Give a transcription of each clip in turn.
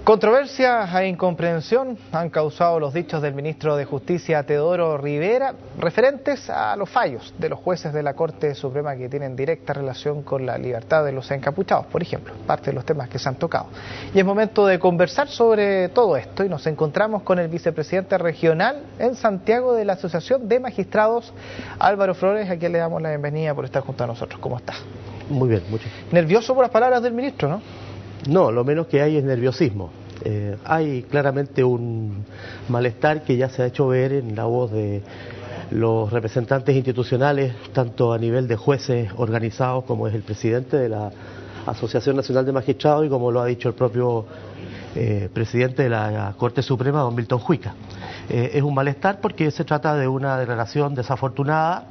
Controversias e incomprensión han causado los dichos del ministro de Justicia Teodoro Rivera referentes a los fallos de los jueces de la Corte Suprema que tienen directa relación con la libertad de los encapuchados, por ejemplo, parte de los temas que se han tocado. Y es momento de conversar sobre todo esto y nos encontramos con el vicepresidente regional en Santiago de la Asociación de Magistrados, Álvaro Flores, a quien le damos la bienvenida por estar junto a nosotros. ¿Cómo está? Muy bien, mucho. Nervioso por las palabras del ministro, ¿no? No, lo menos que hay es nerviosismo. Hay claramente un malestar que ya se ha hecho ver en la voz de los representantes institucionales, tanto a nivel de jueces organizados como es el presidente de la Asociación Nacional de Magistrados y como lo ha dicho el propio presidente de la Corte Suprema, don Milton Juica. Es un malestar porque se trata de una declaración desafortunada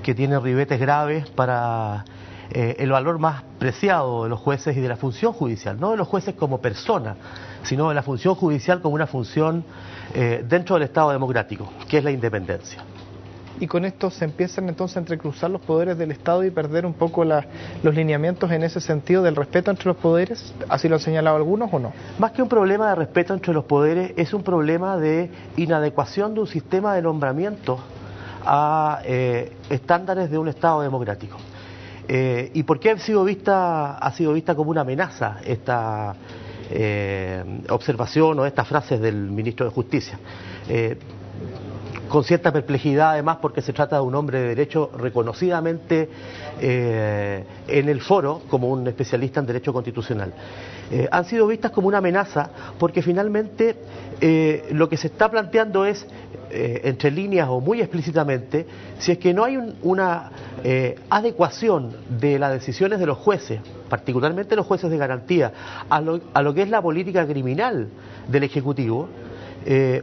que tiene ribetes graves para el valor más preciado de los jueces y de la función judicial, no de los jueces como persona, sino de la función judicial como una función dentro del Estado democrático, que es la independencia. Y con esto se empiezan entonces a entrecruzar los poderes del Estado y perder un poco los lineamientos en ese sentido del respeto entre los poderes, ¿así lo han señalado algunos o no? Más que un problema de respeto entre los poderes, es un problema de inadecuación de un sistema de nombramientos a estándares de un Estado democrático. ¿Y por qué ha sido vista como una amenaza esta observación o estas frases del ministro de Justicia? Con cierta perplejidad además porque se trata de un hombre de derecho reconocidamente en el foro como un especialista en derecho constitucional. Han sido vistas como una amenaza porque finalmente lo que se está planteando es, entre líneas o muy explícitamente, si es que no hay una adecuación de las decisiones de los jueces, particularmente los jueces de garantía, a lo que es la política criminal del Ejecutivo,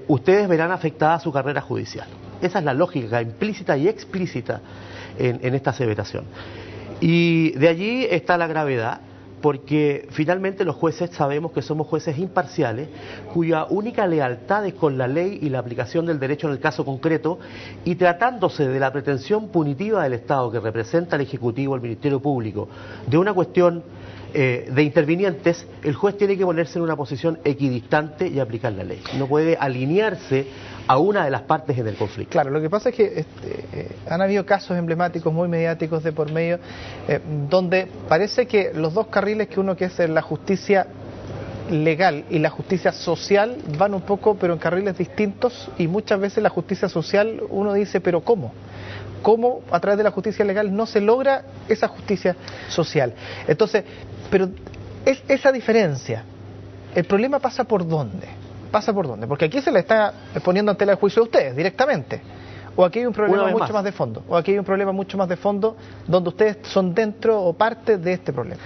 ustedes verán afectada su carrera judicial. Esa es la lógica implícita y explícita en esta aseveración. Y de allí está la gravedad, porque finalmente los jueces sabemos que somos jueces imparciales, cuya única lealtad es con la ley y la aplicación del derecho en el caso concreto, y tratándose de la pretensión punitiva del Estado que representa el Ejecutivo, el Ministerio Público, de una cuestión de intervinientes, el juez tiene que ponerse en una posición equidistante y aplicar la ley. No puede alinearse a una de las partes en el conflicto. Claro, lo que pasa es que han habido casos emblemáticos muy mediáticos de por medio, donde parece que los dos carriles que uno que es la justicia legal y la justicia social van un poco pero en carriles distintos, y muchas veces la justicia social uno dice, pero ¿cómo? ¿Cómo a través de la justicia legal no se logra esa justicia social? Entonces, pero es esa diferencia, ¿el problema pasa por dónde? ¿Pasa por dónde? Porque aquí se le está poniendo ante el juicio a ustedes directamente. ¿O aquí hay un problema mucho más de fondo? ¿O aquí hay un problema mucho más de fondo donde ustedes son dentro o parte de este problema?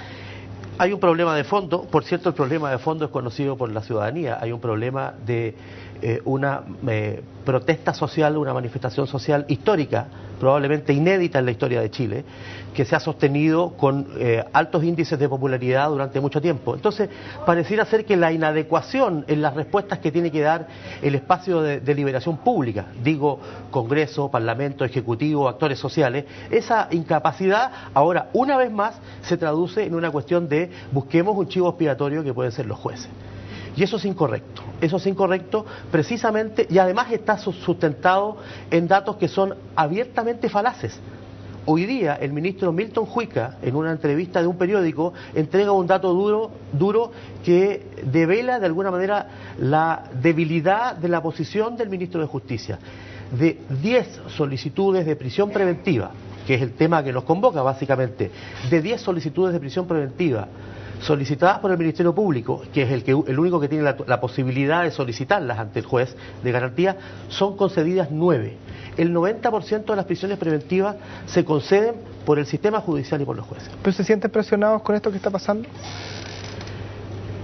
Hay un problema de fondo, por cierto, el problema de fondo es conocido por la ciudadanía. Hay un problema de una protesta social, una manifestación social histórica, probablemente inédita en la historia de Chile, que se ha sostenido con altos índices de popularidad durante mucho tiempo. Entonces, pareciera ser que la inadecuación en las respuestas que tiene que dar el espacio de liberación pública, digo, Congreso, Parlamento, Ejecutivo, actores sociales, esa incapacidad ahora, una vez más, se traduce en una cuestión de busquemos un chivo expiatorio que pueden ser los jueces. Y eso es incorrecto precisamente, y además está sustentado en datos que son abiertamente falaces. Hoy día el ministro Milton Juica, en una entrevista de un periódico, entrega un dato duro que devela de alguna manera la debilidad de la posición del ministro de Justicia. De 10 solicitudes de prisión preventiva, que es el tema que nos convoca básicamente, de 10 solicitudes de prisión preventiva solicitadas por el Ministerio Público, que es el único que tiene la posibilidad de solicitarlas ante el juez de garantía, son concedidas 9. El 90% de las prisiones preventivas se conceden por el sistema judicial y por los jueces. ¿Pero se sienten presionados con esto que está pasando?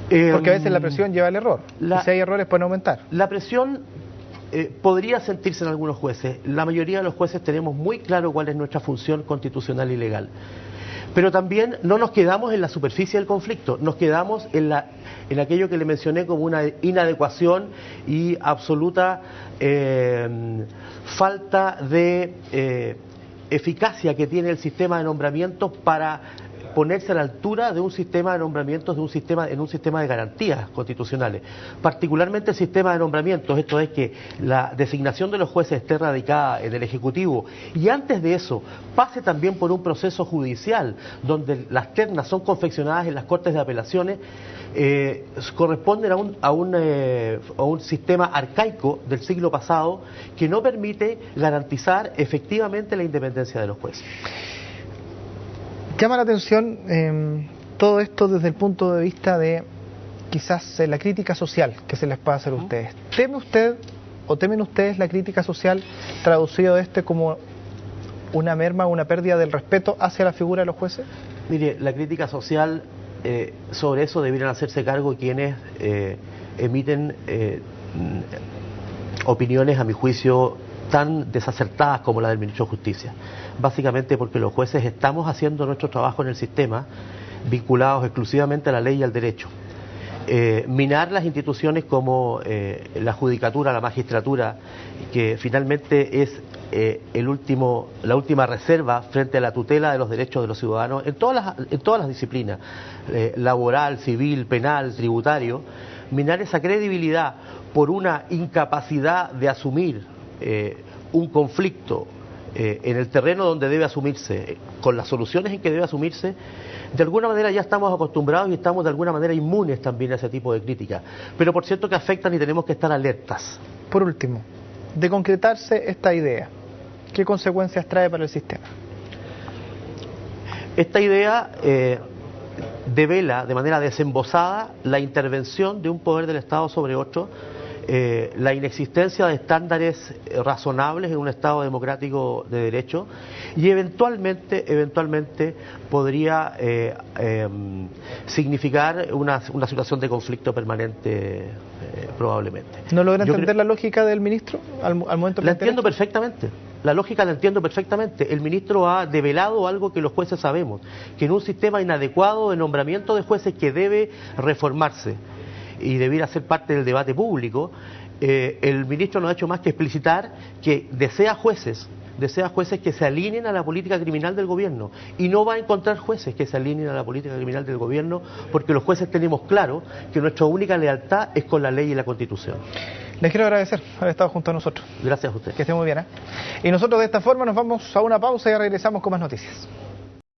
Porque a veces la presión lleva al error, y si hay errores pueden aumentar. La presión podría sentirse en algunos jueces. La mayoría de los jueces tenemos muy claro cuál es nuestra función constitucional y legal. Pero también no nos quedamos en la superficie del conflicto, nos quedamos en aquello que le mencioné como una inadecuación y absoluta falta de eficacia que tiene el sistema de nombramientos para ponerse a la altura de un sistema de nombramientos, en un sistema de garantías constitucionales. Particularmente el sistema de nombramientos, esto es que la designación de los jueces esté radicada en el Ejecutivo y antes de eso pase también por un proceso judicial donde las ternas son confeccionadas en las Cortes de Apelaciones, corresponden a un sistema arcaico del siglo pasado que no permite garantizar efectivamente la independencia de los jueces. Llama la atención todo esto desde el punto de vista de quizás la crítica social que se les puede hacer a ustedes. ¿Teme usted o temen ustedes la crítica social, traducido como una merma, una pérdida del respeto hacia la figura de los jueces? Mire, la crítica social, sobre eso deberían hacerse cargo quienes emiten opiniones, a mi juicio, tan desacertadas como la del ministro de Justicia. Básicamente porque los jueces estamos haciendo nuestro trabajo en el sistema vinculados exclusivamente a la ley y al derecho. Minar las instituciones como la judicatura, la magistratura, que finalmente es la última reserva frente a la tutela de los derechos de los ciudadanos en todas las disciplinas, laboral, civil, penal, tributario. Minar esa credibilidad por una incapacidad de asumir un conflicto en el terreno donde debe asumirse, con las soluciones en que debe asumirse, de alguna manera ya estamos acostumbrados y estamos de alguna manera inmunes también a ese tipo de críticas, pero por cierto que afectan y tenemos que estar alertas. Por último, de concretarse esta idea, ¿qué consecuencias trae para el sistema? Esta idea devela de manera desembosada la intervención de un poder del Estado sobre otro, la inexistencia de estándares razonables en un Estado democrático de derecho y eventualmente podría significar una situación de conflicto permanente probablemente. ¿No logra entender la lógica del ministro al momento de la entiendo perfectamente. La lógica la entiendo perfectamente. El ministro ha develado algo que los jueces sabemos, que en un sistema inadecuado de nombramiento de jueces que debe reformarse y debiera ser parte del debate público, el ministro no ha hecho más que explicitar que desea jueces que se alineen a la política criminal del gobierno, y no va a encontrar jueces que se alineen a la política criminal del gobierno, porque los jueces tenemos claro que nuestra única lealtad es con la ley y la Constitución. Les quiero agradecer haber estado junto a nosotros. Gracias a usted. Que esté muy bien. Y nosotros de esta forma nos vamos a una pausa y regresamos con más noticias.